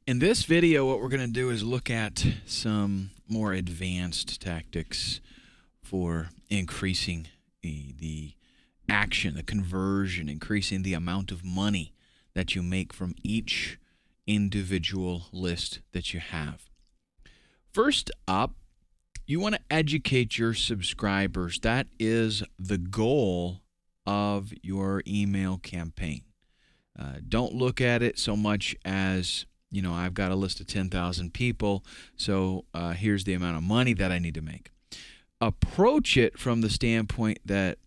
In this video, what we're going to do is look at some more advanced tactics for increasing the action, the conversion, increasing the amount of money that you make from each individual list that you have. First up, you want to educate your subscribers. That is the goal of your email campaign. Don't look at it so much as, I've got a list of 10,000 people, so here's the amount of money that I need to make. Approach it from the standpoint that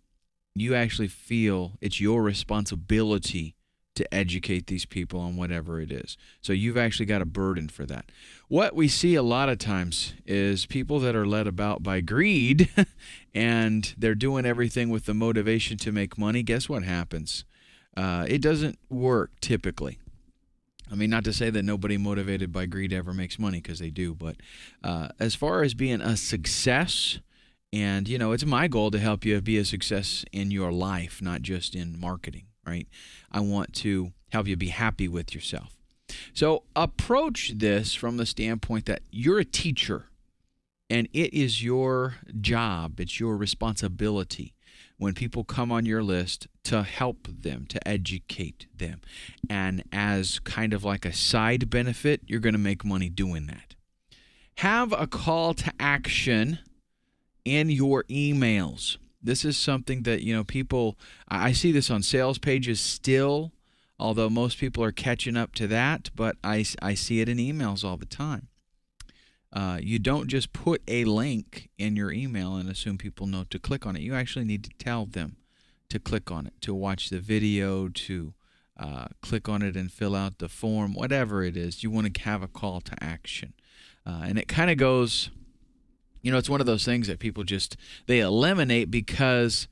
you actually feel it's your responsibility to educate these people on whatever it is. So you've actually got a burden for that. What we see a lot of times is people that are led about by greed and they're doing everything with the motivation to make money. Guess what happens? It doesn't work typically. I mean, not to say that nobody motivated by greed ever makes money, because they do, but as far as being a success, and it's my goal to help you be a success in your life, not just in marketing, right? I want to help you be happy with yourself. So approach this from the standpoint that you're a teacher, and it is your job, it's your responsibility when people come on your list to help them, to educate them. And as kind of like a side benefit, you're going to make money doing that. Have a call to action in your emails. This is something that, people, I see this on sales pages still, although most people are catching up to that, but I see it in emails all the time. You don't just put a link in your email and assume people know to click on it. You actually need to tell them to click on it, to watch the video, to click on it and fill out the form, whatever it is. You want to have a call to action. And it kind of goes, it's one of those things that people they eliminate because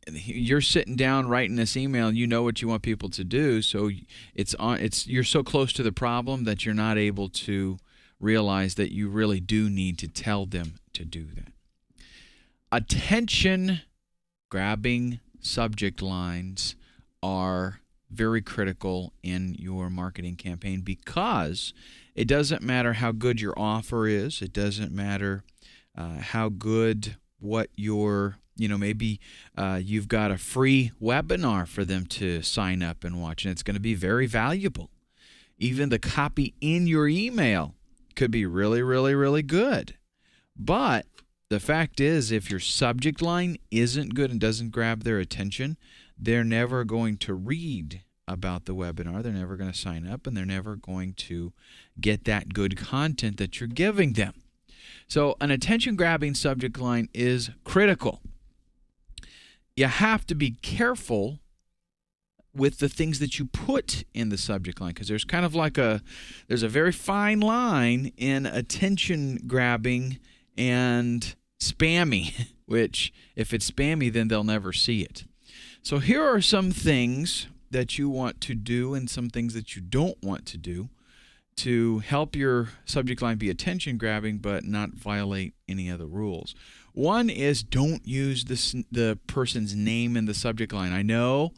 you're sitting down writing this email and you know what you want people to do. So you're so close to the problem that you're not able to realize that you really do need to tell them to do that. Attention-grabbing subject lines are very critical in your marketing campaign, because it doesn't matter how good your offer is. It doesn't matter how good what your, maybe you've got a free webinar for them to sign up and watch, and it's going to be very valuable. Even the copy in your email could be really, really, really good. But the fact is, if your subject line isn't good and doesn't grab their attention, they're never going to read about the webinar. They're never going to sign up, and they're never going to get that good content that you're giving them. So an attention-grabbing subject line is critical. You have to be careful with the things that you put in the subject line, because there's kind of like there's a very fine line in attention grabbing and spammy, which if it's spammy, then they'll never see it. So here are some things that you want to do and some things that you don't want to do to help your subject line be attention grabbing but not violate any other rules. One is, don't use the person's name in the subject line. I know,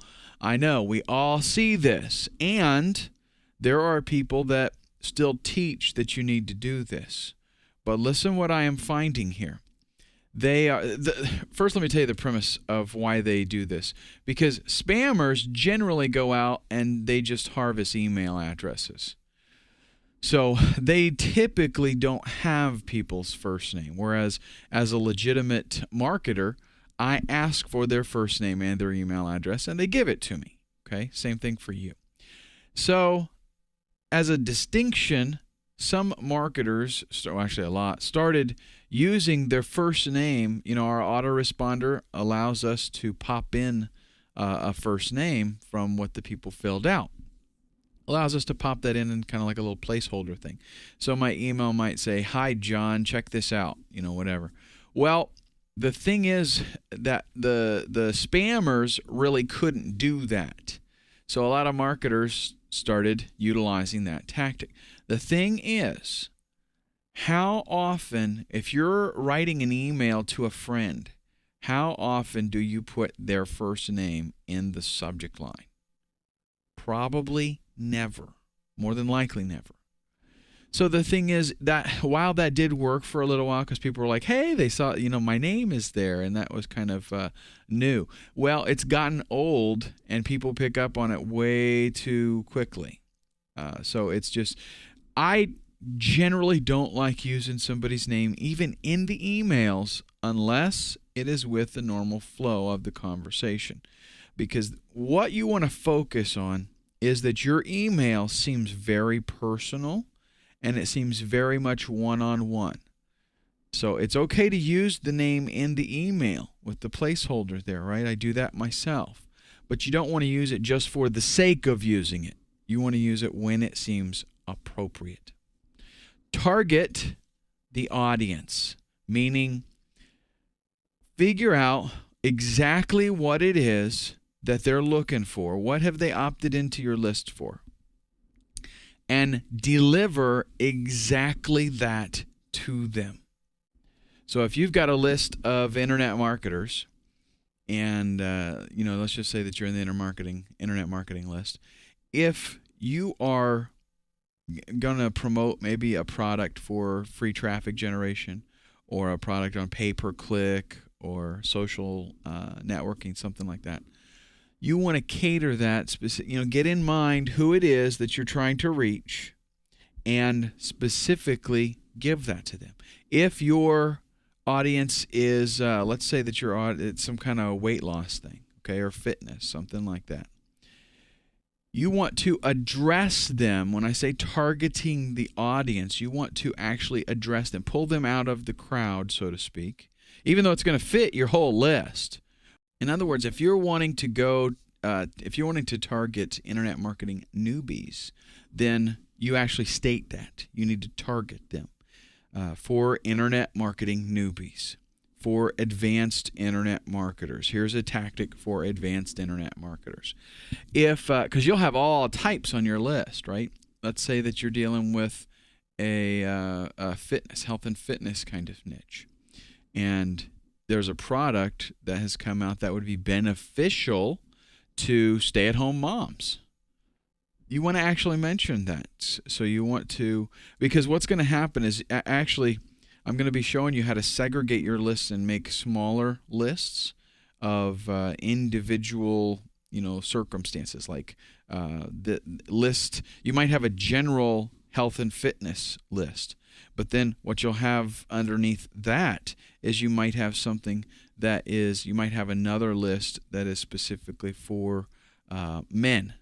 we all see this, and there are people that still teach that you need to do this. But listen what I am finding here. First, let me tell you the premise of why they do this. Because spammers generally go out and they just harvest email addresses. So they typically don't have people's first name, whereas as a legitimate marketer, I ask for their first name and their email address, and they give it to me. Okay, same thing for you. So as a distinction, some marketers, actually a lot, started using their first name. Our autoresponder allows us to pop in a first name from what the people filled out. Allows us to pop that in kind of like a little placeholder thing. So my email might say, "Hi, John, check this out," whatever. Well, the thing is that the spammers really couldn't do that. So a lot of marketers started utilizing that tactic. The thing is, how often, if you're writing an email to a friend, how often do you put their first name in the subject line? Probably never. More than likely never. So the thing is that while that did work for a little while, because people were like, hey, they saw, my name is there, and that was kind of new. Well, it's gotten old, and people pick up on it way too quickly. So it's just, I generally don't like using somebody's name, even in the emails, unless it is with the normal flow of the conversation. Because what you want to focus on is that your email seems very personal, and it seems very much one-on-one. So it's okay to use the name in the email with the placeholder there, right? I do that myself. But you don't want to use it just for the sake of using it. You want to use it when it seems appropriate. Target the audience, meaning figure out exactly what it is that they're looking for. What have they opted into your list for? And deliver exactly that to them. So if you've got a list of internet marketers, and let's just say that you're in the internet marketing list. If you are going to promote maybe a product for free traffic generation, or a product on pay-per-click or social networking, something like that, you want to cater that specific, get in mind who it is that you're trying to reach and specifically give that to them. If your audience is, let's say that it's some kind of weight loss thing, okay, or fitness, something like that. You want to address them. When I say targeting the audience, you want to actually address them, pull them out of the crowd, so to speak, even though it's going to fit your whole list. In other words, if you're wanting to target internet marketing newbies, then you actually state that. You need to target them for internet marketing newbies, for advanced internet marketers. Here's a tactic for advanced internet marketers. Because you'll have all types on your list, right? Let's say that you're dealing with a health and fitness kind of niche, and there's a product that has come out that would be beneficial to stay-at-home moms. You want to actually mention that. So you want to, because what's going to happen is actually, I'm going to be showing you how to segregate your lists and make smaller lists of individual, circumstances. Like the list, you might have a general health and fitness list. But then what you'll have underneath that is you might have you might have another list that is specifically for men.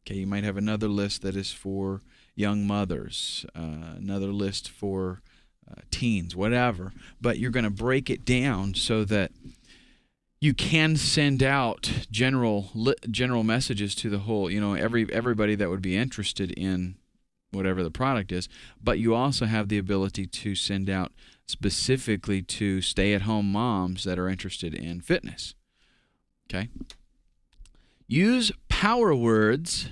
Okay, you might have another list that is for young mothers, another list for teens, whatever. But you're going to break it down so that you can send out general messages to the whole, everybody that would be interested in whatever the product is, but you also have the ability to send out specifically to stay-at-home moms that are interested in fitness. Okay? Use power words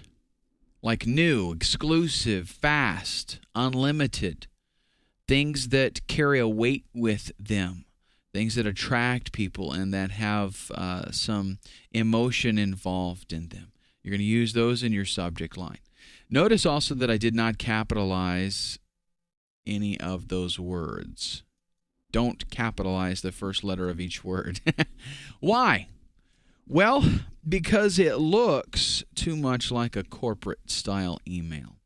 like new, exclusive, fast, unlimited, things that carry a weight with them, things that attract people and that have some emotion involved in them. You're going to use those in your subject line. Notice also that I did not capitalize any of those words. Don't capitalize the first letter of each word. Why? Well, because it looks too much like a corporate style email.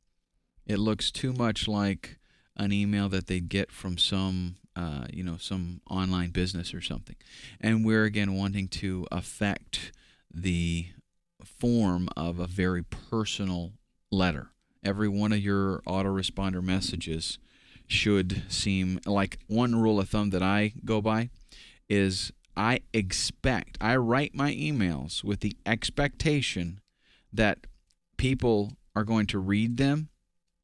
It looks too much like an email that they'd get from some online business or something. And we're again wanting to affect the form of a very personal letter. Every one of your autoresponder messages should seem like, one rule of thumb that I go by is I write my emails with the expectation that people are going to read them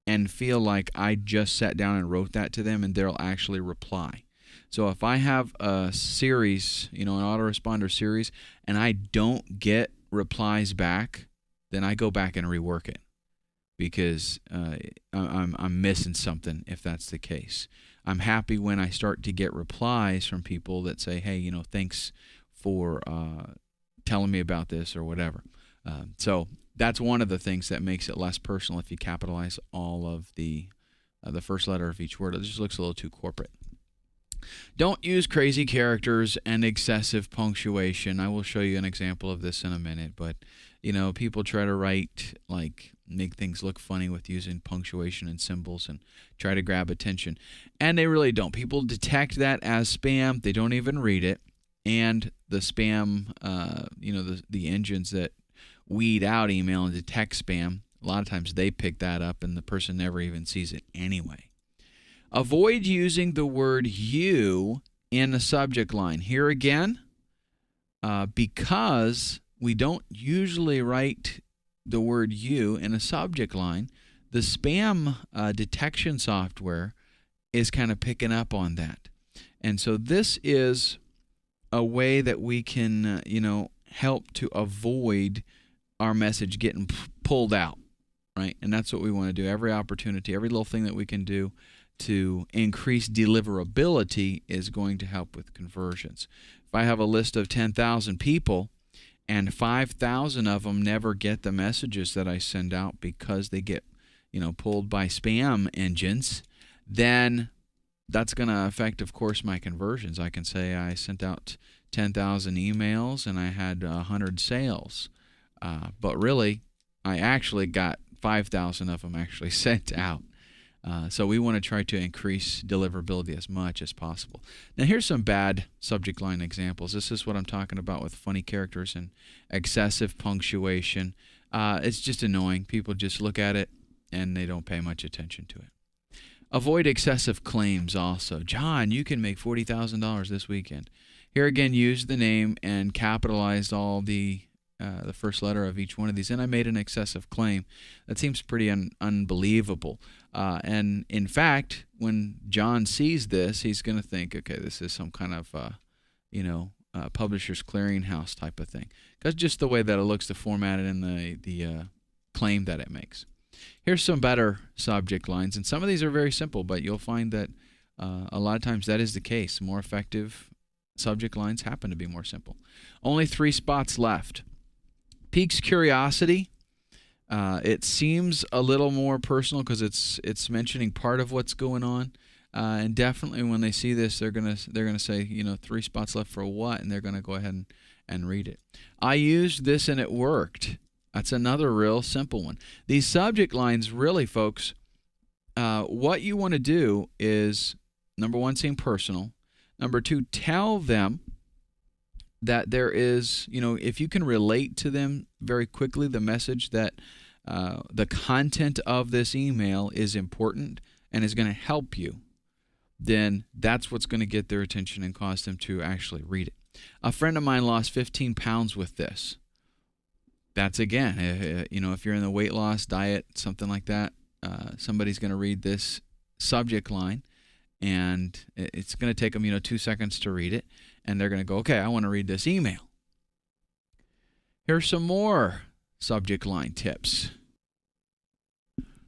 and feel like I just sat down and wrote that to them and they'll actually reply. So if I have a series, an autoresponder series, and I don't get replies back, then I go back and rework it because I'm missing something if that's the case. I'm happy when I start to get replies from people that say, hey, thanks for telling me about this or whatever. So that's one of the things that makes it less personal if you capitalize all of the the first letter of each word. It just looks a little too corporate. Don't use crazy characters and excessive punctuation. I will show you an example of this in a minute, but people try to write, like, make things look funny with using punctuation and symbols and try to grab attention. And they really don't. People detect that as spam. They don't even read it. And the spam, the engines that weed out email and detect spam, a lot of times they pick that up and the person never even sees it anyway. Avoid using the word you in the subject line. Here again, because we don't usually write the word you in a subject line, the spam detection software is kind of picking up on that. And so this is a way that we can, help to avoid our message getting pulled out, right? And that's what we want to do. Every opportunity, every little thing that we can do to increase deliverability is going to help with conversions. If I have a list of 10,000 people and 5,000 of them never get the messages that I send out because they get, pulled by spam engines, then that's going to affect, of course, my conversions. I can say I sent out 10,000 emails and I had 100 sales, but really I actually got 5,000 of them actually sent out. So we want to try to increase deliverability as much as possible. Now here's some bad subject line examples. This is what I'm talking about with funny characters and excessive punctuation. It's just annoying. People just look at it and they don't pay much attention to it. Avoid excessive claims also. John, you can make $40,000 this weekend. Here again, use the name and capitalized all the first letter of each one of these, and I made an excessive claim. That seems pretty unbelievable. And in fact, when John sees this, he's going to think, okay, this is some kind of, Publishers Clearinghouse type of thing. Because just the way that it looks, the formatted and the claim that it makes. Here's some better subject lines, and some of these are very simple, but you'll find that a lot of times that is the case. More effective subject lines happen to be more simple. Only 3 spots left. Piques curiosity. It seems a little more personal because it's mentioning part of what's going on, and definitely when they see this, they're gonna say, 3 spots left for what, and they're gonna go ahead and read it. I used this and it worked. That's another real simple one. These subject lines, really, folks, what you want to do is, number 1, seem personal. Number 2, tell them that there is, if you can relate to them very quickly, the message that the content of this email is important and is going to help you, then that's what's going to get their attention and cause them to actually read it. A friend of mine lost 15 pounds with this. That's, again, if you're in the weight loss diet, something like that, somebody's going to read this subject line, and it's going to take them, 2 seconds to read it, and they're going to go, okay, I want to read this email. Here's some more subject line tips.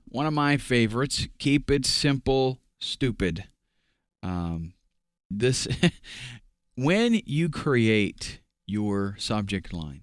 One of my favorites, keep it simple, stupid. When you create your subject line,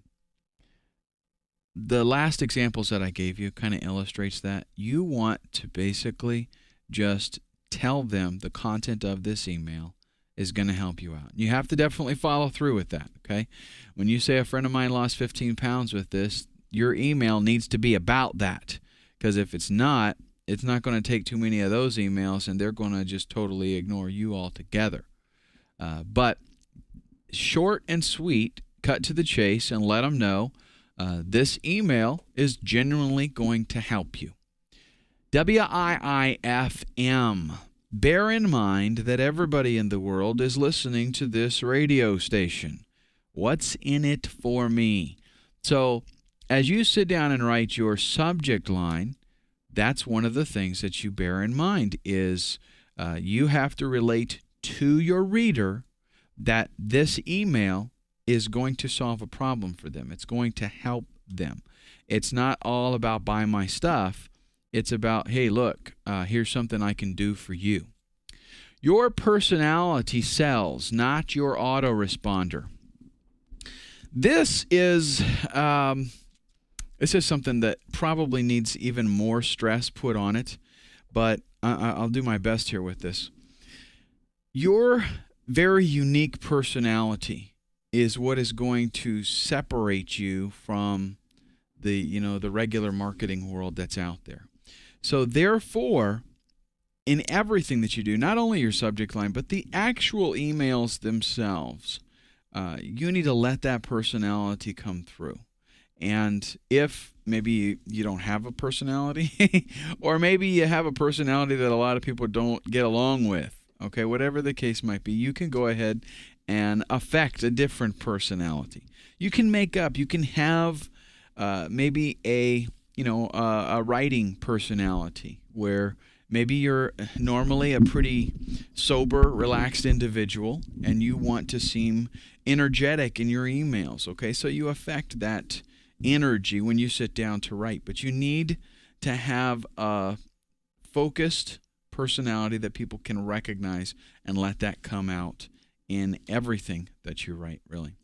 the last examples that I gave you kind of illustrates that. You want to basically just tell them the content of this email is going to help you out. You have to definitely follow through with that, okay? When you say a friend of mine lost 15 pounds with this, your email needs to be about that, because if it's not going to take too many of those emails, and they're going to just totally ignore you altogether. But short and sweet, cut to the chase, and let them know this email is genuinely going to help you. WIIFM. Bear in mind that everybody in the world is listening to this radio station. What's in it for me? So as you sit down and write your subject line, that's one of the things that you bear in mind is you have to relate to your reader that this email is going to solve a problem for them. It's going to help them. It's not all about buy my stuff. It's about, hey, look, here's something I can do for you. Your personality sells, not your autoresponder. This is something that probably needs even more stress put on it. but I'll do my best here with this. Your very unique personality is what is going to separate you from the regular marketing world that's out there. So therefore, in everything that you do, not only your subject line, but the actual emails themselves, you need to let that personality come through. And if maybe you don't have a personality, or maybe you have a personality that a lot of people don't get along with, okay, whatever the case might be, you can go ahead and affect a different personality. You can you can have maybe a writing personality where maybe you're normally a pretty sober, relaxed individual, and you want to seem energetic in your emails, okay? So you affect that energy when you sit down to write, but you need to have a focused personality that people can recognize and let that come out in everything that you write, really.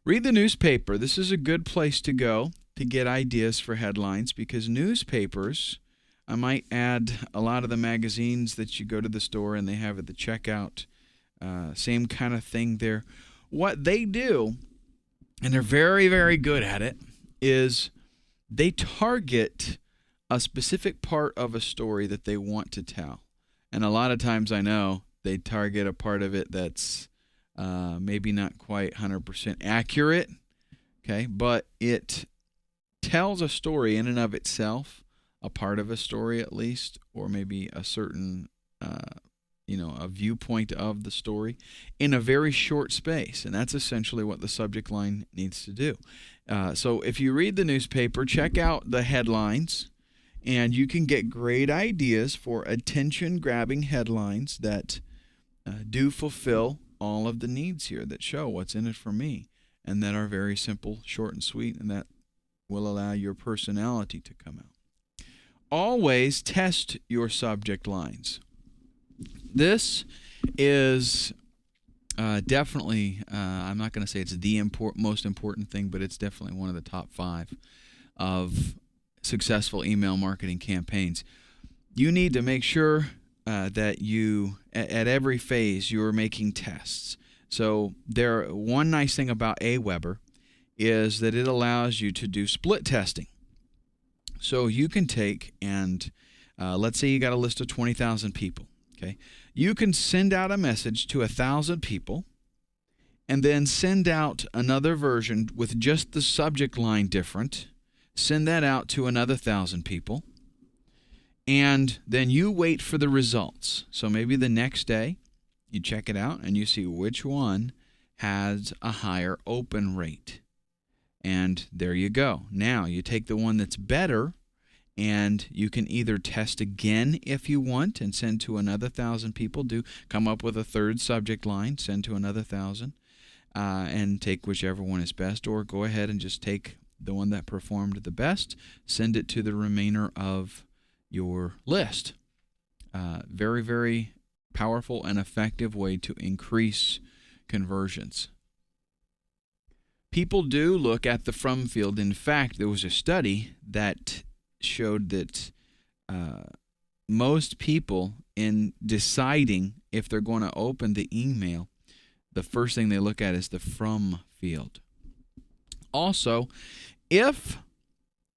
Read the newspaper. This is a good place to go to get ideas for headlines, because newspapers, I might add a lot of the magazines that you go to the store and they have at the checkout, same kind of thing there. What they do, and they're very, very good at it, is they target a specific part of a story that they want to tell. And a lot of times I know they target a part of it that's maybe not quite 100% accurate, okay, but it tells a story in and of itself, a part of a story at least, or maybe a certain a viewpoint of the story in a very short space. And that's essentially what the subject line needs to do. So if you read the newspaper, check out the headlines, and you can get great ideas for attention-grabbing headlines that do fulfill all of the needs here, that show what's in it for me, and that are very simple, short, and sweet, and that will allow your personality to come out. Always test your subject lines. This is definitely, I'm not going to say it's the most important thing, but it's definitely one of the top 5 of successful email marketing campaigns. You need to make sure that you, at every phase, you're making tests. So one nice thing about Aweber is that it allows you to do split testing. So you can take and let's say you got a list of 20,000 people. Okay, you can send out a message to 1,000 people, and then send out another version with just the subject line different. Send that out to another 1,000 people, and then you wait for the results. So maybe the next day you check it out and you see which one has a higher open rate. And there you go. Now you take the one that's better, and you can either test again if you want and send to another 1,000 people. Come up with a third subject line, send to another 1,000, and take whichever one is best, or go ahead and just take the one that performed the best, send it to the remainder of your list. Very, very powerful and effective way to increase conversions. People do look at the from field. In fact, there was a study that showed that most people, in deciding if they're going to open the email, the first thing they look at is the from field. Also, if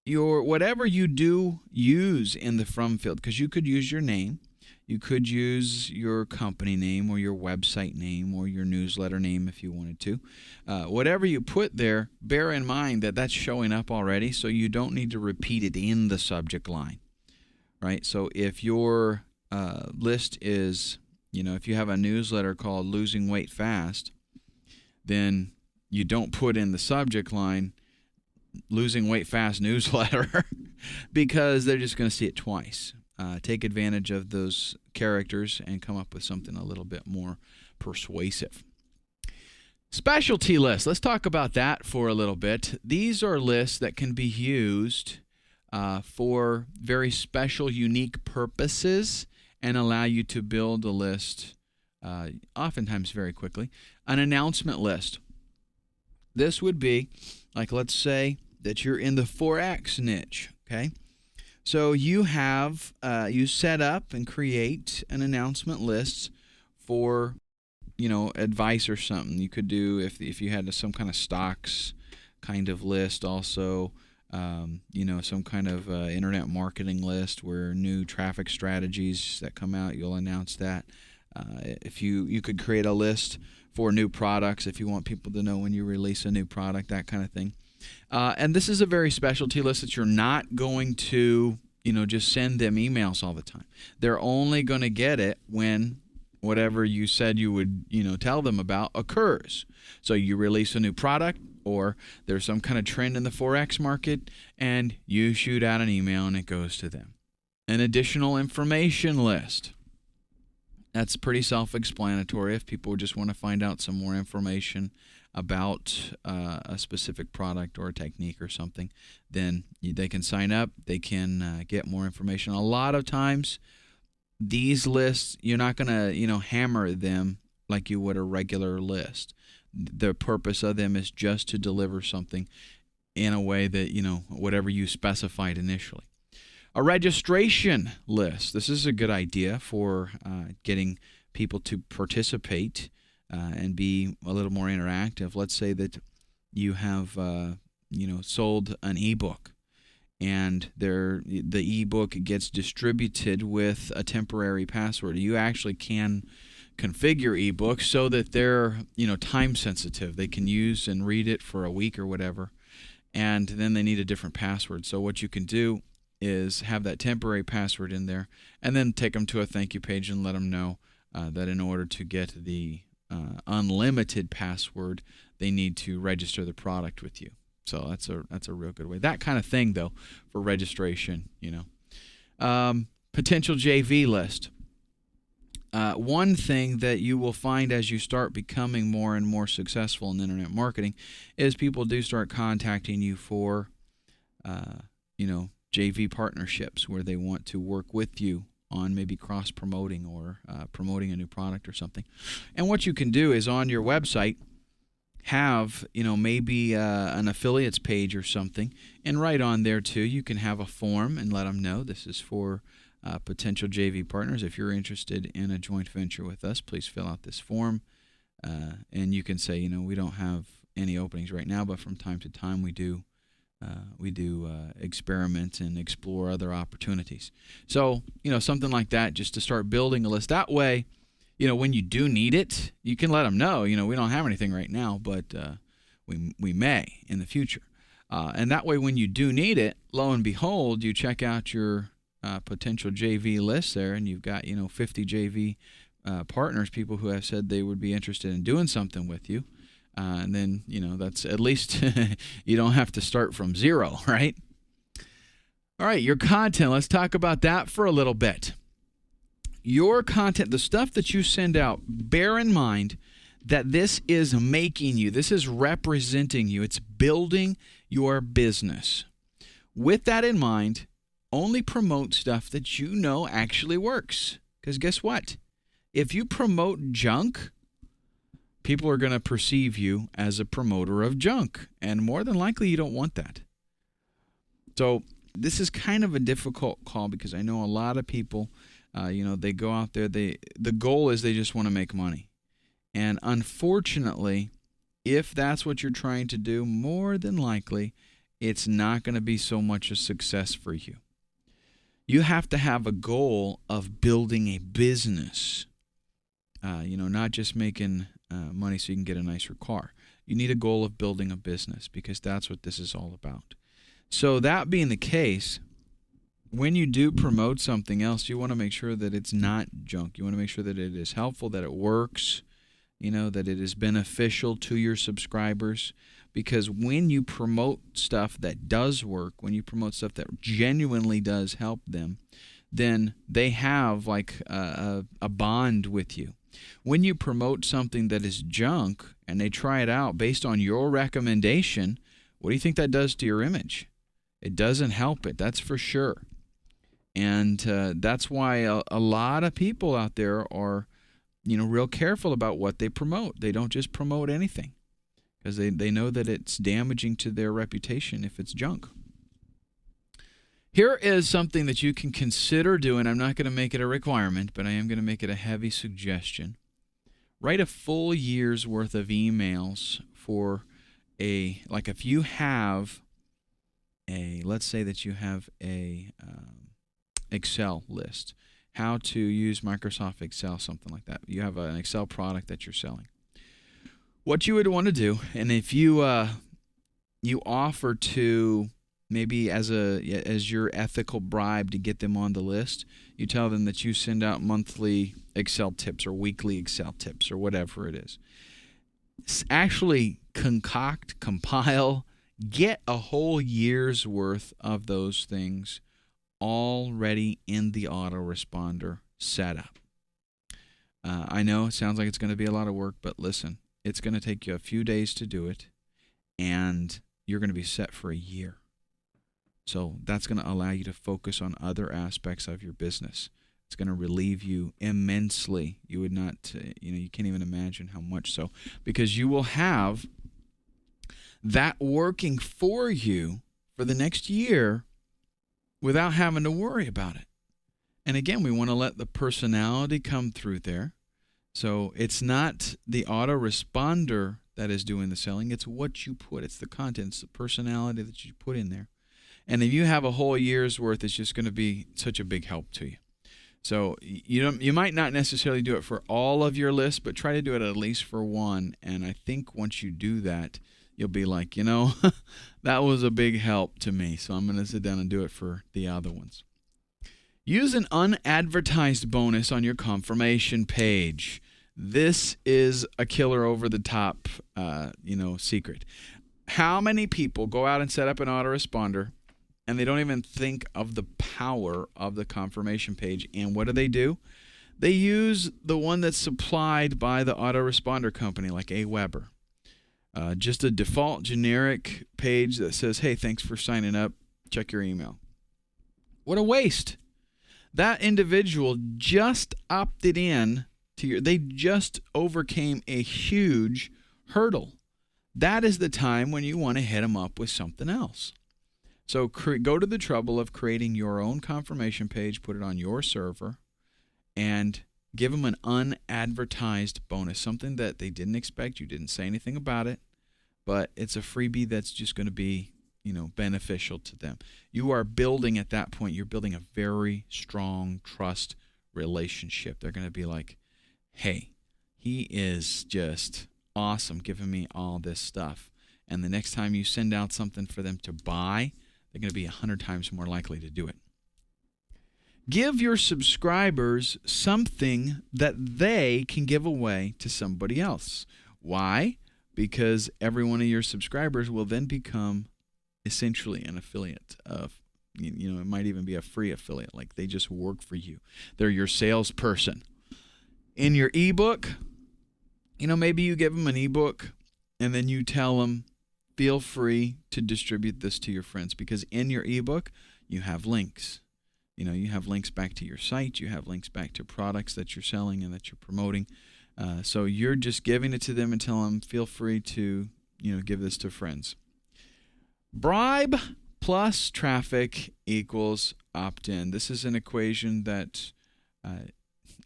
whatever you do use in the from field, because you could use your name, you could use your company name or your website name or your newsletter name if you wanted to. Whatever you put there, bear in mind that that's showing up already, so you don't need to repeat it in the subject line, right? So if your list is, if you have a newsletter called Losing Weight Fast, then you don't put in the subject line Losing Weight Fast newsletter because they're just going to see it twice. Take advantage of those characters and come up with something a little bit more persuasive. Specialty lists. Let's talk about that for a little bit. These are lists that can be used for very special, unique purposes and allow you to build a list oftentimes very quickly. An announcement list. This would be, like, let's say that you're in the Forex niche, okay? So you have you set up and create an announcement list for advice or something. You could do if you had some kind of stocks kind of list, also some kind of internet marketing list where new traffic strategies that come out, you'll announce that. If you could create a list for new products if you want people to know when you release a new product, that kind of thing. And this is a very specialty list that you're not going to just send them emails all the time. They're only going to get it when whatever you said you would tell them about occurs. So you release a new product, or there's some kind of trend in the Forex market, and you shoot out an email and it goes to them. An additional information list. That's pretty self-explanatory. If people just want to find out some more information about a specific product or a technique or something, then they can sign up. They can get more information. A lot of times, these lists, you're not going to hammer them like you would a regular list. The purpose of them is just to deliver something in a way that whatever you specified initially. A registration list. This is a good idea for getting people to participate and be a little more interactive. Let's say that you have sold an ebook, and the ebook gets distributed with a temporary password. You actually can configure ebooks so that they're time sensitive. They can use and read it for a week or whatever, and then they need a different password. So what you can do is have that temporary password in there, and then take them to a thank you page and let them know that in order to get the unlimited password, they need to register the product with you. So that's a real good way. That kind of thing, though, for registration, potential JV list. One thing that you will find as you start becoming more and more successful in internet marketing is people do start contacting you for, JV partnerships where they want to work with you on maybe cross-promoting or promoting a new product or something. And what you can do is on your website have, maybe an affiliates page or something, and right on there too you can have a form and let them know this is for potential JV partners. If you're interested in a joint venture with us, please fill out this form, and you can say, we don't have any openings right now, but from time to time we do experiment and explore other opportunities. So, something like that, just to start building a list. That way, when you do need it, you can let them know, we don't have anything right now, but we may in the future. And that way, when you do need it, lo and behold, you check out your potential JV list there, and you've got, 50 JV partners, people who have said they would be interested in doing something with you. And then, that's at least you don't have to start from zero, right? All right, your content. Let's talk about that for a little bit. Your content, the stuff that you send out, bear in mind that this is making you, this is representing you. It's building your business. With that in mind, only promote stuff that actually works. Because guess what? If you promote junk, people are going to perceive you as a promoter of junk, and more than likely you don't want that. So this is kind of a difficult call because I know a lot of people, they go out there, the goal is they just want to make money. And unfortunately, if that's what you're trying to do, more than likely it's not going to be so much a success for you. You have to have a goal of building a business, not just making money so you can get a nicer car. You need a goal of building a business because that's what this is all about. So that being the case, when you do promote something else, you want to make sure that it's not junk. You want to make sure that it is helpful, that it works, that it is beneficial to your subscribers. Because when you promote stuff that does work, when you promote stuff that genuinely does help them, then they have like a bond with you. When you promote something that is junk and they try it out based on your recommendation, what do you think that does to your image? It doesn't help it, that's for sure. And that's why a lot of people out there are, real careful about what they promote. They don't just promote anything because they know that it's damaging to their reputation if it's junk. Here is something that you can consider doing. I'm not going to make it a requirement, but I am going to make it a heavy suggestion. Write a full year's worth of emails for like if you have let's say that you have a Excel list, how to use Microsoft Excel, something like that. You have an Excel product that you're selling. What you would want to do, and if you offer to maybe as your ethical bribe to get them on the list, you tell them that you send out monthly Excel tips or weekly Excel tips or whatever it is. Actually compile, get a whole year's worth of those things already in the autoresponder setup. I know it sounds like it's going to be a lot of work, but listen, it's going to take you a few days to do it, and you're going to be set for a year. So that's going to allow you to focus on other aspects of your business. It's going to relieve you immensely. You would not, you can't even imagine how much so, because you will have that working for you for the next year without having to worry about it. And again, we want to let the personality come through there. So it's not the autoresponder that is doing the selling. It's what you put. It's the content. It's the personality that you put in there. And if you have a whole year's worth, it's just going to be such a big help to you. So you might not necessarily do it for all of your lists, but try to do it at least for one. And I think once you do that, you'll be like, that was a big help to me. So I'm going to sit down and do it for the other ones. Use an unadvertised bonus on your confirmation page. This is a killer over the top, secret. How many people go out and set up an autoresponder and they don't even think of the power of the confirmation page? And what do? They use the one that's supplied by the autoresponder company, like AWeber. Just a default generic page that says, hey, thanks for signing up. Check your email. What a waste. That individual just opted in they just overcame a huge hurdle. That is the time when you want to hit them up with something else. So go to the trouble of creating your own confirmation page, put it on your server, and give them an unadvertised bonus, something that they didn't expect. You didn't say anything about it, but it's a freebie that's just going to be, beneficial to them. You are building at that point, you're building a very strong trust relationship. They're going to be like, hey, he is just awesome giving me all this stuff. And the next time you send out something for them to buy, they're going to be 100 times more likely to do it. Give your subscribers something that they can give away to somebody else. Why? Because every one of your subscribers will then become essentially an affiliate of, it might even be a free affiliate, like they just work for you. They're your salesperson. In your ebook, maybe you give them an ebook and then you tell them, feel free to distribute this to your friends, because in your ebook, you have links. You have links back to your site. You have links back to products that you're selling and that you're promoting. So you're just giving it to them and tell them, feel free to, give this to friends. Bribe plus traffic equals opt-in. This is an equation that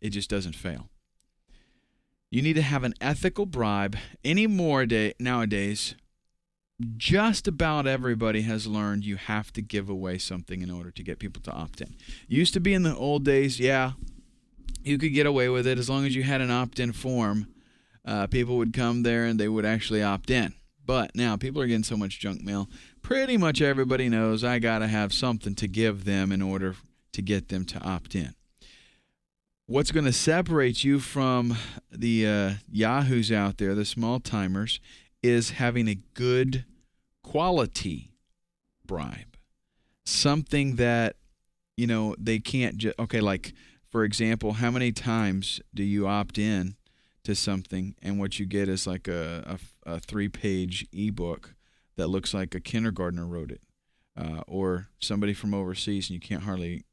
it just doesn't fail. You need to have an ethical bribe. Nowadays, just about everybody has learned you have to give away something in order to get people to opt in. Used to be in the old days, you could get away with it as long as you had an opt-in form. People would come there and they would actually opt in. But now people are getting so much junk mail. Pretty much everybody knows I got to have something to give them in order to get them to opt in. What's going to separate you from the yahoos out there, the small timers, is having a good quality bribe. Something that, they can't just, like, for example, how many times do you opt in to something and what you get is like a 3-page ebook that looks like a kindergartner wrote it, or somebody from overseas and you can't hardly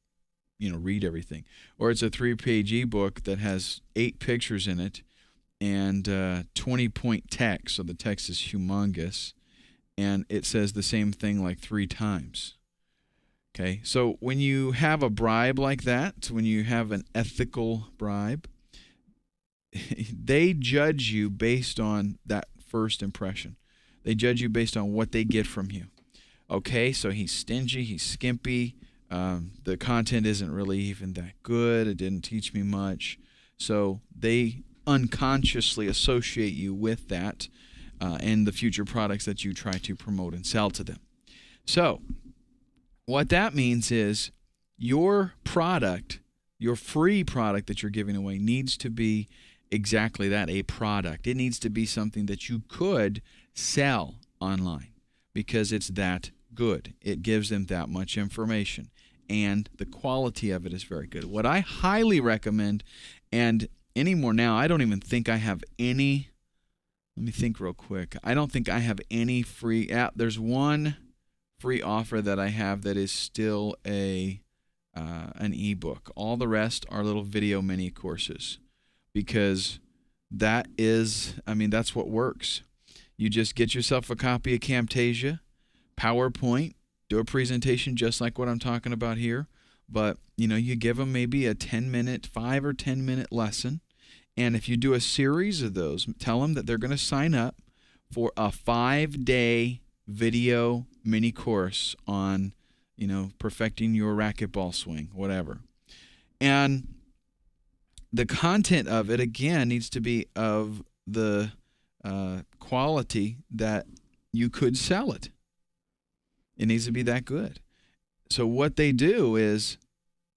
read everything, or it's a 3-page ebook that has 8 pictures in it and 20-point text, so the text is humongous, and it says the same thing like 3 times. Okay, so when you have a bribe like that, when you have an ethical bribe, they judge you based on that first impression. They judge you based on what they get from you. Okay, so he's stingy, he's skimpy, the content isn't really even that good, it didn't teach me much. So they unconsciously associate you with that and the future products that you try to promote and sell to them. So what that means is your product, your free product that you're giving away, needs to be exactly that, a product. It needs to be something that you could sell online because it's that good. It gives them that much information, and the quality of it is very good. What I highly recommend, and anymore now, I don't even think I have any, let me think real quick. I don't think I have any free app. There's one free offer that I have that is still an ebook. All the rest are little video mini courses because that is, that's what works. You just get yourself a copy of Camtasia, PowerPoint, do a presentation just like what I'm talking about here, but you give them maybe a 10-minute, 5 or 10-minute lesson, and if you do a series of those, tell them that they're going to sign up for a 5-day video mini course on, perfecting your racquetball swing, whatever. And the content of it, again, needs to be of the quality that you could sell it. It needs to be that good. So what they do is,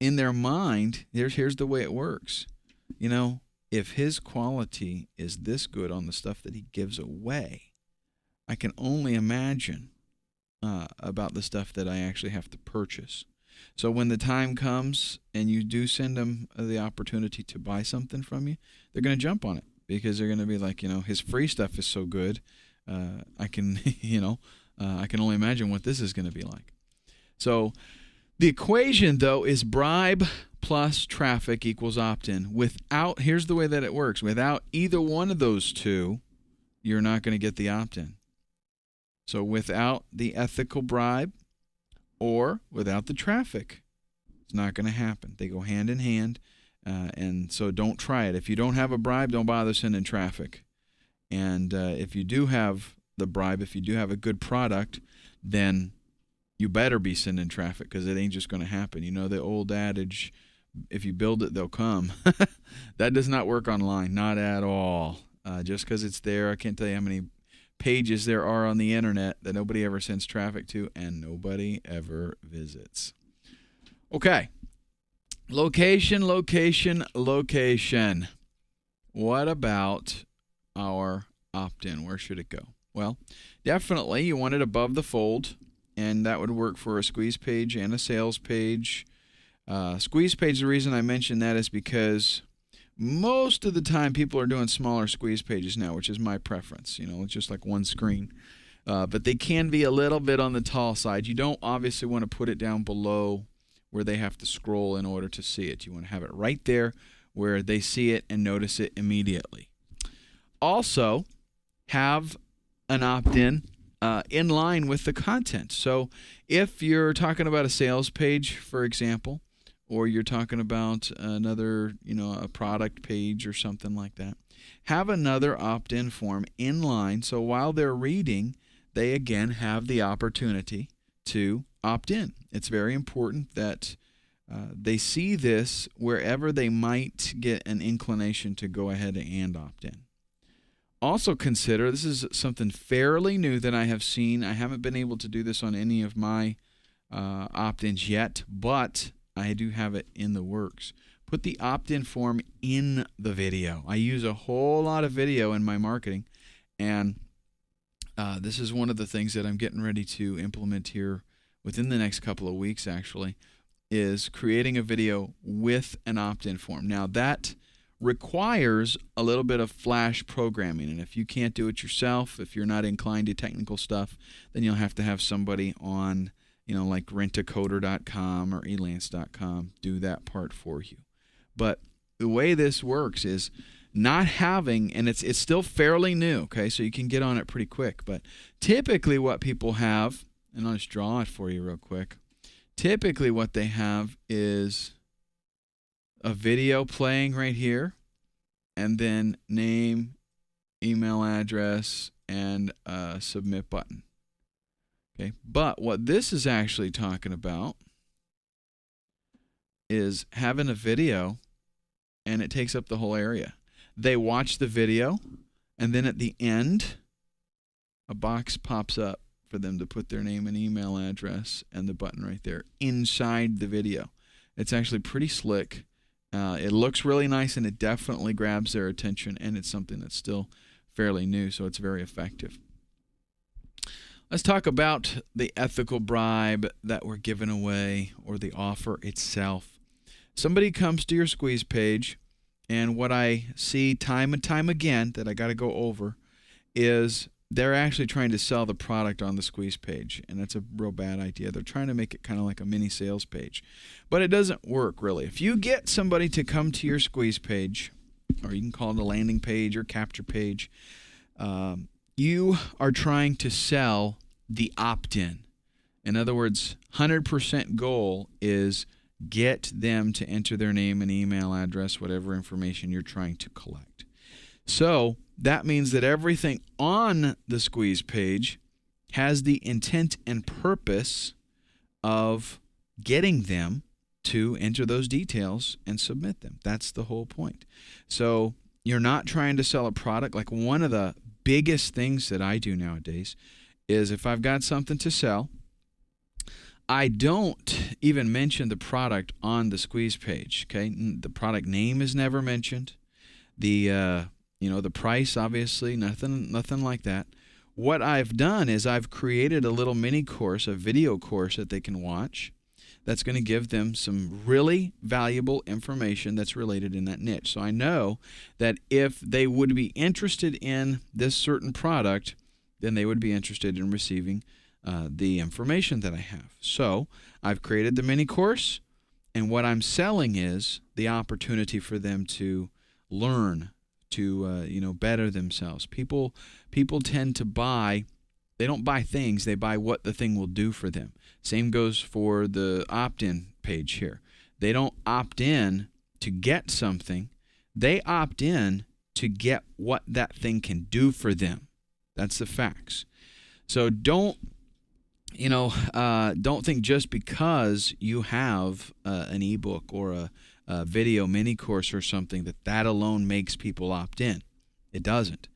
in their mind, here's the way it works. If his quality is this good on the stuff that he gives away, I can only imagine about the stuff that I actually have to purchase. So when the time comes and you do send them the opportunity to buy something from you, they're going to jump on it because they're going to be like, his free stuff is so good. I can, I can only imagine what this is going to be like. So the equation, though, is bribe plus traffic equals opt-in. Here's the way that it works. Without either one of those two, you're not going to get the opt-in. So without the ethical bribe or without the traffic, it's not going to happen. They go hand in hand, and so don't try it. If you don't have a bribe, don't bother sending traffic. And if you do have the bribe, if you do have a good product, then you better be sending traffic because it ain't just going to happen. The old adage, if you build it, they'll come. That does not work online, not at all. Just because it's there, I can't tell you how many pages there are on the internet that nobody ever sends traffic to and nobody ever visits. Okay. Location. What about our opt-in? Where should it go? Well, definitely you want it above the fold, and that would work for a squeeze page and a sales page. Squeeze page, the reason I mention that is because most of the time people are doing smaller squeeze pages now, which is my preference. It's just like one screen. But they can be a little bit on the tall side. You don't obviously want to put it down below where they have to scroll in order to see it. You want to have it right there where they see it and notice it immediately. Also, have an opt-in in line with the content. So if you're talking about a sales page, for example, or you're talking about another, a product page or something like that, have another opt-in form in line so while they're reading, they again have the opportunity to opt in. It's very important that they see this wherever they might get an inclination to go ahead and opt in. Also consider, this is something fairly new that I have seen. I haven't been able to do this on any of my opt-ins yet, but I do have it in the works. Put the opt-in form in the video. I use a whole lot of video in my marketing, and this is one of the things that I'm getting ready to implement here within the next couple of weeks, actually, is creating a video with an opt-in form. Now, that requires a little bit of flash programming, and if you can't do it yourself, if you're not inclined to technical stuff, then you'll have to have somebody on, like rentacoder.com or elance.com do that part for you. But the way this works is not having, and it's still fairly new, okay, so you can get on it pretty quick, but typically what people have, and I'll just draw it for you real quick, typically what they have is a video playing right here, and then name, email address, and a submit button. Okay, but what this is actually talking about is having a video, and it takes up the whole area. They watch the video, and then at the end, a box pops up for them to put their name and email address and the button right there inside the video. It's actually pretty slick. It looks really nice, and it definitely grabs their attention, and it's something that's still fairly new, so it's very effective. Let's talk about the ethical bribe that we're giving away, or the offer itself. Somebody comes to your squeeze page, and what I see time and time again that I got to go over is they're actually trying to sell the product on the squeeze page, and that's a real bad idea. They're trying to make it kind of like a mini sales page, but it doesn't work really. If you get somebody to come to your squeeze page, or you can call it a landing page or capture page, you are trying to sell the opt-in. In other words, 100% goal is get them to enter their name and email address, whatever information you're trying to collect. So that means that everything on the squeeze page has the intent and purpose of getting them to enter those details and submit them. That's the whole point. So you're not trying to sell a product. Like, one of the biggest things that I do nowadays is, if I've got something to sell, I don't even mention the product on the squeeze page. Okay, the product name is never mentioned. The the price, obviously, nothing like that. What I've done is I've created a little mini course, a video course that they can watch, that's going to give them some really valuable information that's related in that niche. So I know that if they would be interested in this certain product, then they would be interested in receiving the information that I have. So I've created the mini course, and what I'm selling is the opportunity for them to learn, to better themselves. People tend to buy. They don't buy things, they buy what the thing will do for them. Same goes for the opt-in page here. They don't opt in to get something. They opt in to get what that thing can do for them. That's the facts. So don't think just because you have an ebook or a video mini course or something that alone makes people opt in. It doesn't.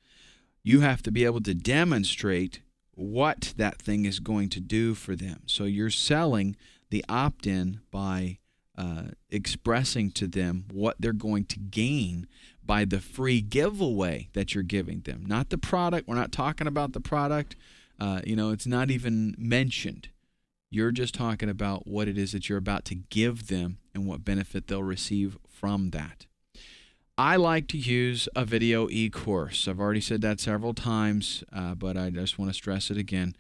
You have to be able to demonstrate what that thing is going to do for them. So you're selling the opt-in by expressing to them what they're going to gain by the free giveaway that you're giving them. Not the product. We're not talking about the product. It's not even mentioned. You're just talking about what it is that you're about to give them and what benefit they'll receive from that. I like to use a video e-course. I've already said that several times, but I just want to stress it again.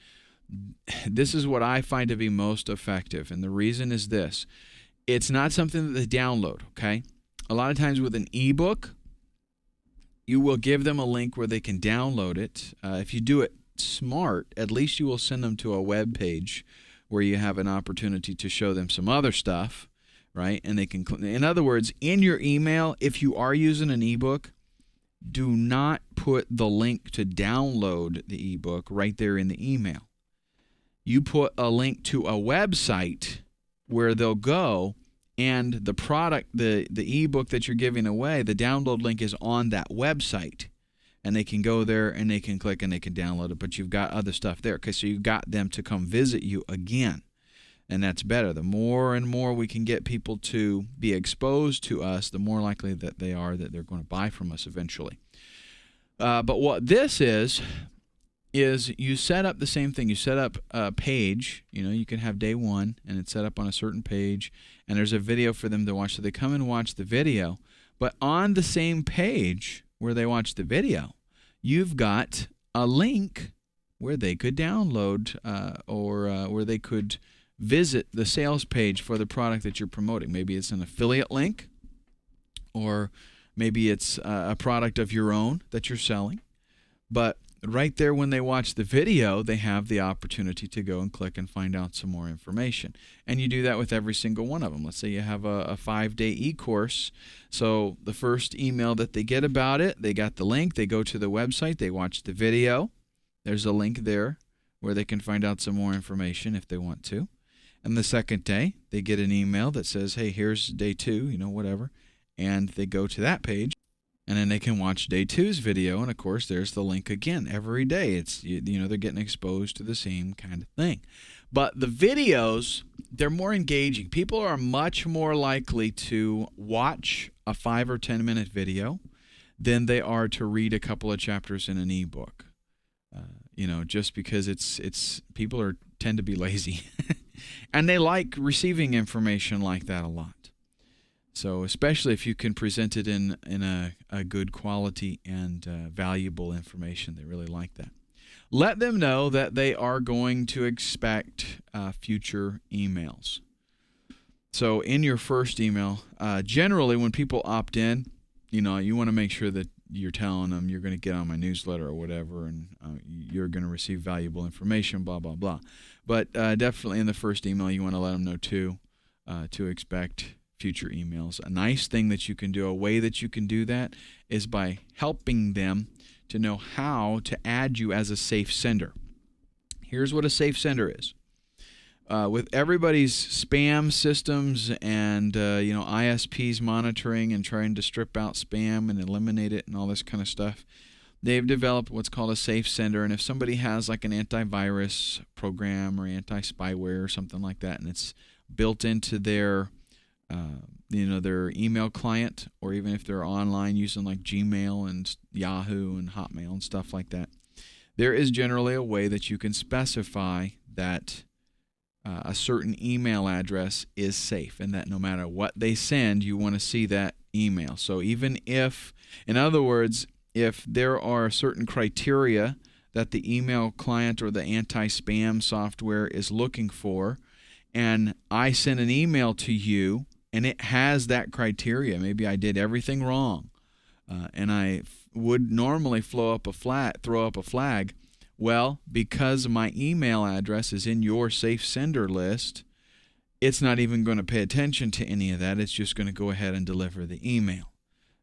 This is what I find to be most effective, and the reason is this. It's not something that they download, okay? A lot of times with an ebook, you will give them a link where they can download it. If you do it smart, at least you will send them to a web page where you have an opportunity to show them some other stuff, right? And they can, in other words, in your email, if you are using an ebook, do not put the link to download the ebook right there in the email. You put a link to a website where they'll go, and the product, the ebook that you're giving away, the download link is on that website. And they can go there and they can click and they can download it, but you've got other stuff there. Okay, so you got them to come visit you again. And that's better. The more and more we can get people to be exposed to us, the more likely that they are that they're going to buy from us eventually. But what this is you set up the same thing. You set up a page. You can have day one, and it's set up on a certain page, and there's a video for them to watch. So they come and watch the video. But on the same page where they watch the video, you've got a link where they could download or where they could visit the sales page for the product that you're promoting. Maybe it's an affiliate link, or maybe it's a product of your own that you're selling. But right there when they watch the video, they have the opportunity to go and click and find out some more information. And you do that with every single one of them. Let's say you have a 5-day e-course. So the first email that they get about it, they got the link, they go to the website, they watch the video. There's a link there where they can find out some more information if they want to. And the second day, they get an email that says, hey, here's day 2, whatever. And they go to that page, and then they can watch day 2's video. And, of course, there's the link again. Every day, it's they're getting exposed to the same kind of thing. But the videos, they're more engaging. People are much more likely to watch a 5 or 10-minute video than they are to read a couple of chapters in an ebook. Just because it's people tend to be lazy. And they like receiving information like that a lot. So especially if you can present it in a good quality and valuable information, they really like that. Let them know that they are going to expect future emails. So in your first email, generally when people opt in, you want to make sure that you're telling them you're going to get on my newsletter or whatever, and you're going to receive valuable information, blah, blah, blah. But definitely in the first email, you want to let them know, too, to expect future emails. A nice thing that you can do, a way that you can do that, is by helping them to know how to add you as a safe sender. Here's what a safe sender is. With everybody's spam systems and ISPs monitoring and trying to strip out spam and eliminate it and all this kind of stuff, they've developed what's called a safe sender. And if somebody has like an antivirus program or anti-spyware or something like that, and it's built into their their email client, or even if they're online using like Gmail and Yahoo and Hotmail and stuff like that, there is generally a way that you can specify that a certain email address is safe, and that no matter what they send, you want to see that email. So even if, in other words, if there are certain criteria that the email client or the anti-spam software is looking for, and I send an email to you and it has that criteria, maybe I did everything wrong, and I would normally throw up a flag. Well, because my email address is in your safe sender list, it's not even going to pay attention to any of that. It's just going to go ahead and deliver the email.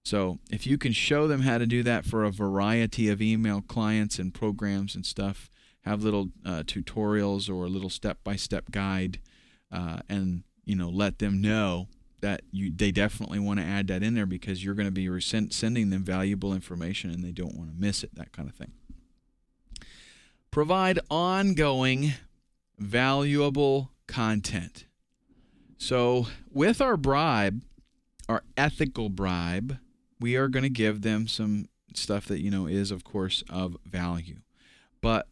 So if you can show them how to do that for a variety of email clients and programs and stuff, have little tutorials or a little step-by-step guide, and let them know that they definitely want to add that in there because you're going to be sending them valuable information and they don't want to miss it, that kind of thing. Provide ongoing, valuable content. So with our bribe, our ethical bribe, we are going to give them some stuff that, is, of course, of value. But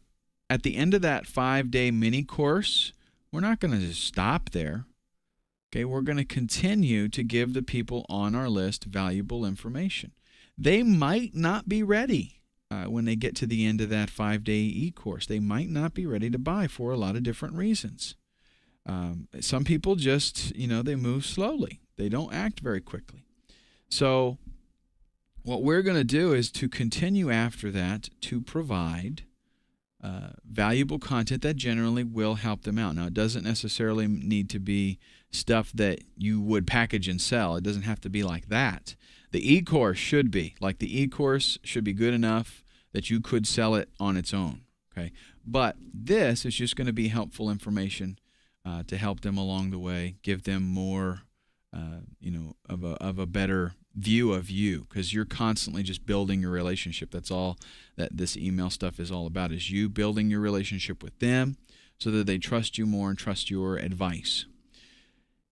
at the end of that 5-day mini course, we're not going to just stop there. Okay, we're going to continue to give the people on our list valuable information. They might not be ready. When they get to the end of that 5-day e-course, they might not be ready to buy for a lot of different reasons. Some people just, they move slowly. They don't act very quickly. So what we're going to do is to continue after that to provide valuable content that generally will help them out. Now, it doesn't necessarily need to be stuff that you would package and sell. It doesn't have to be like that. The e-course should be. Like the e-course should be good enough that you could sell it on its own. Okay, but this is just going to be helpful information to help them along the way, give them more, of a better view of you, because you're constantly just building your relationship. That's all that this email stuff is all about, is you building your relationship with them so that they trust you more and trust your advice.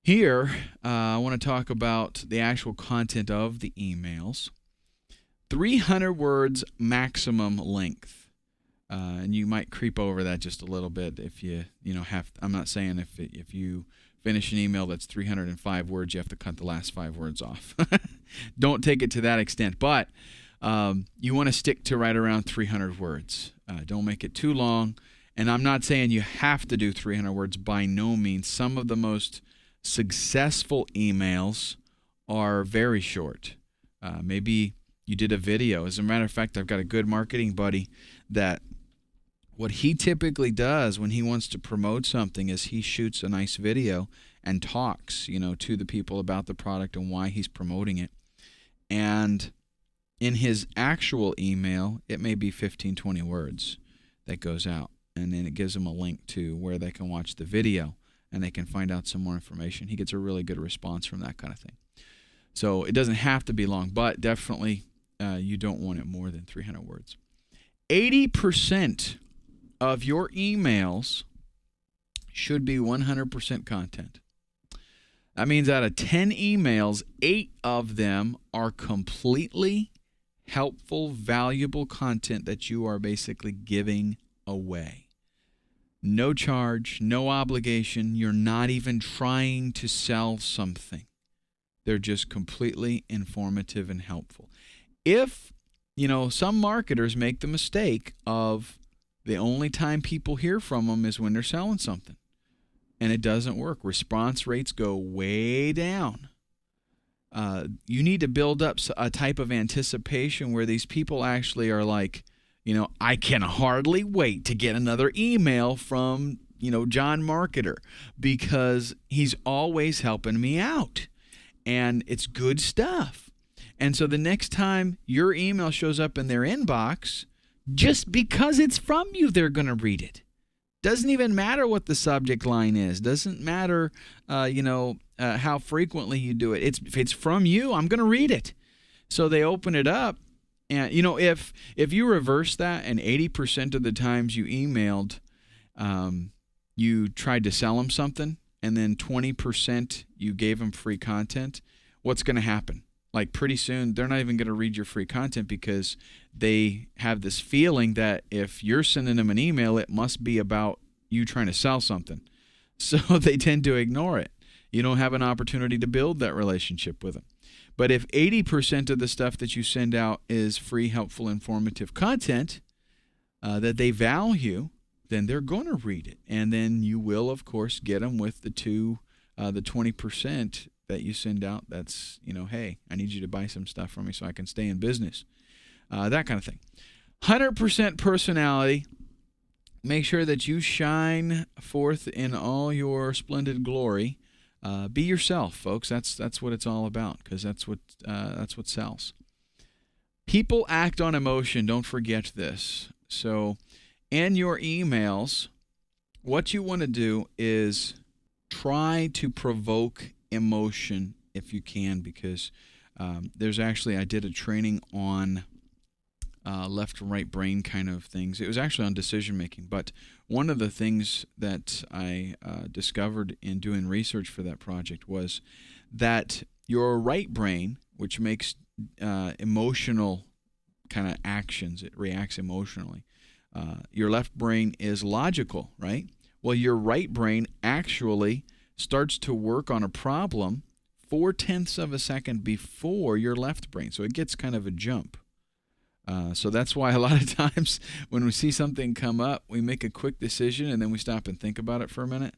Here, I want to talk about the actual content of the emails. 300 words maximum length. And you might creep over that just a little bit if you have. I'm not saying if you finish an email that's 305 words, you have to cut the last 5 words off. Don't take it to that extent. But you want to stick to right around 300 words. Don't make it too long. And I'm not saying you have to do 300 words by no means. Some of the most successful emails are very short, maybe you did a video. As a matter of fact, I've got a good marketing buddy that what he typically does when he wants to promote something is he shoots a nice video and talks, to the people about the product and why he's promoting it. And in his actual email, it may be 15, 20 words that goes out. And then it gives them a link to where they can watch the video and they can find out some more information. He gets a really good response from that kind of thing. So it doesn't have to be long, but definitely you don't want it more than 300 words. 80% of your emails should be 100% content. That means out of 10 emails, 8 of them are completely helpful, valuable content that you are basically giving away. No charge, no obligation. You're not even trying to sell something. They're just completely informative and helpful. If, some marketers make the mistake of the only time people hear from them is when they're selling something. And it doesn't work. Response rates go way down. You need to build up a type of anticipation where these people actually are like, I can hardly wait to get another email from, John Marketer, because he's always helping me out. And it's good stuff. And so the next time your email shows up in their inbox, just because it's from you, they're going to read it. Doesn't even matter what the subject line is. Doesn't matter, how frequently you do it. If it's from you, I'm going to read it. So they open it up. And, if you reverse that and 80% of the times you emailed, you tried to sell them something, and then 20% you gave them free content, what's going to happen? Like pretty soon, they're not even going to read your free content because they have this feeling that if you're sending them an email, it must be about you trying to sell something. So they tend to ignore it. You don't have an opportunity to build that relationship with them. But if 80% of the stuff that you send out is free, helpful, informative content that they value, then they're going to read it. And then you will, of course, get them with the 20% that you send out that's, hey, I need you to buy some stuff from me so I can stay in business. That kind of thing. 100% personality. Make sure that you shine forth in all your splendid glory. Be yourself, folks. That's what it's all about, because that's what sells. People act on emotion. Don't forget this. So in your emails, what you want to do is try to provoke emotion if you can, because I did a training on left and right brain kind of things. It was actually on decision making, but one of the things that I discovered in doing research for that project was that your right brain, which makes emotional kind of actions, it reacts emotionally. Your left brain is logical, right? Well, your right brain actually starts to work on a problem 0.4 of a second before your left brain. So it gets kind of a jump. So that's why a lot of times when we see something come up, we make a quick decision and then we stop and think about it for a minute.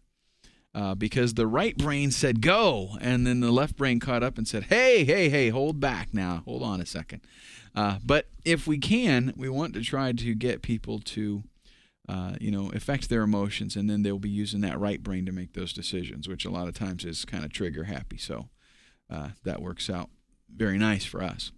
Because the right brain said go, and then the left brain caught up and said, hey, hold back now. Hold on a second. But if we can, we want to try to get people to affect their emotions, and then they'll be using that right brain to make those decisions, which a lot of times is kind of trigger happy. So that works out very nice for us.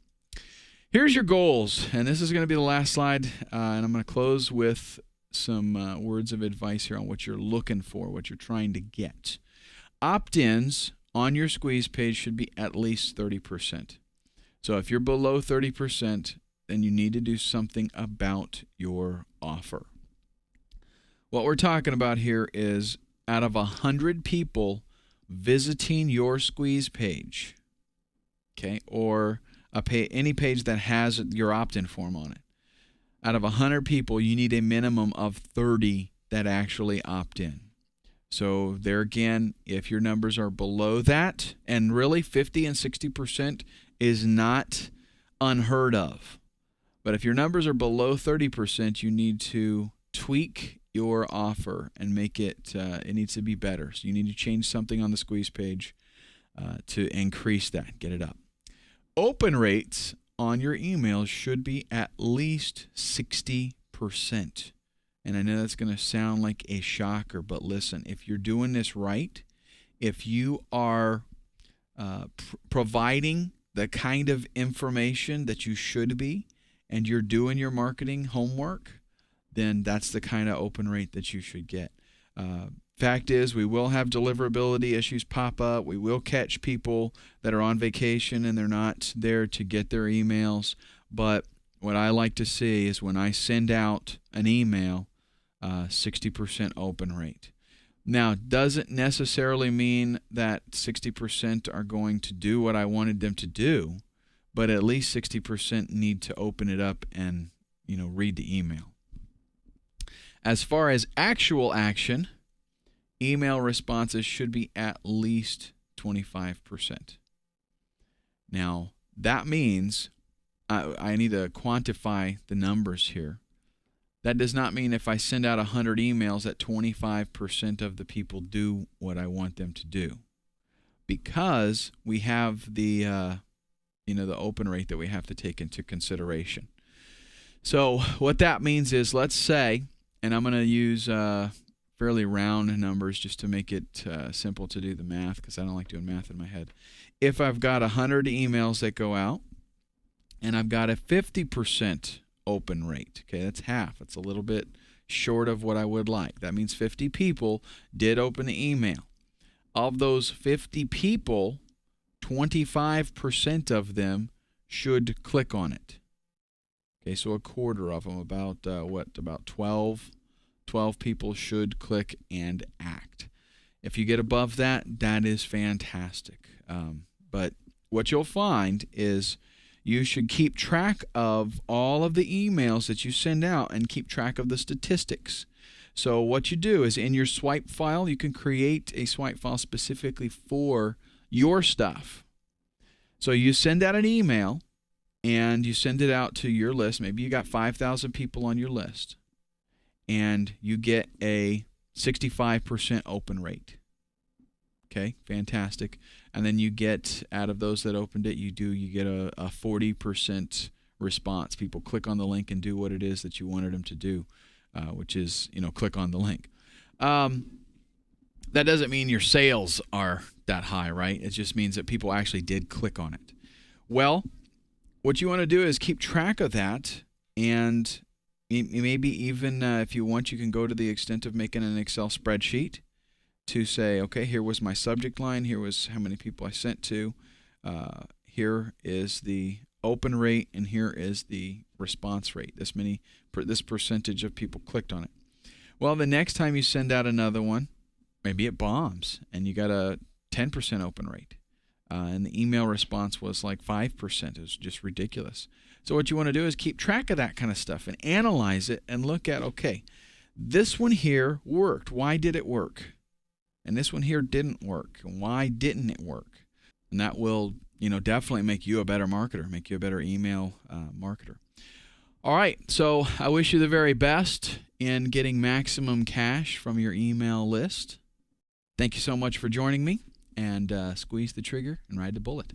Here's your goals, and this is going to be the last slide, and I'm going to close with some words of advice here on what you're looking for, what you're trying to get. Opt-ins on your squeeze page should be at least 30%. So if you're below 30%, then you need to do something about your offer. What we're talking about here is out of 100 people visiting your squeeze page, okay, or any page that has your opt-in form on it, out of 100 people, you need a minimum of 30 that actually opt in. So there again, if your numbers are below that, and really 50 and 60% is not unheard of. But if your numbers are below 30%, you need to tweak your offer and make it, it needs to be better. So you need to change something on the squeeze page to increase that, get it up. Open rates on your emails should be at least 60%. And I know that's going to sound like a shocker, but listen, if you're doing this right, if you are providing the kind of information that you should be, and you're doing your marketing homework, then that's the kind of open rate that you should get. Fact is, we will have deliverability issues pop up. We will catch people that are on vacation and they're not there to get their emails. But what I like to see is when I send out an email, 60% open rate. Now, doesn't necessarily mean that 60% are going to do what I wanted them to do, but at least 60% need to open it up and, read the email. As far as actual action, email responses should be at least 25%. Now, that means I need to quantify the numbers here. That does not mean if I send out 100 emails that 25% of the people do what I want them to do, because we have the the open rate that we have to take into consideration. So what that means is, let's say, and I'm going to use fairly round numbers just to make it simple to do the math, because I don't like doing math in my head. If I've got 100 emails that go out and I've got a 50% open rate, okay, that's half. It's a little bit short of what I would like. That means 50 people did open the email. Of those 50 people, 25% of them should click on it. Okay, so a quarter of them, about 12 people should click and act. If you get above that, that is fantastic. But what you'll find is you should keep track of all of the emails that you send out and keep track of the statistics. So what you do is, in your swipe file, you can create a swipe file specifically for your stuff. So you send out an email and you send it out to your list. Maybe you got 5,000 people on your list, and you get a 65% open rate. Okay, fantastic. And then you get, out of those that opened it, you get a 40% response. People click on the link and do what it is that you wanted them to do, which is, click on the link. That doesn't mean your sales are that high, right? It just means that people actually did click on it. Well, what you want to do is keep track of that, and maybe even if you want, you can go to the extent of making an Excel spreadsheet to say, okay, here was my subject line, here was how many people I sent to, here is the open rate, and here is the response rate. This percentage of people clicked on it. Well, the next time you send out another one, maybe it bombs and you got a 10% open rate, and the email response was like 5%. It was just ridiculous. So what you want to do is keep track of that kind of stuff and analyze it and look at, okay, this one here worked. Why did it work? And this one here didn't work. Why didn't it work? And that will, definitely make you a better marketer, make you a better email marketer. All right, so I wish you the very best in getting maximum cash from your email list. Thank you so much for joining me, and squeeze the trigger and ride the bullet.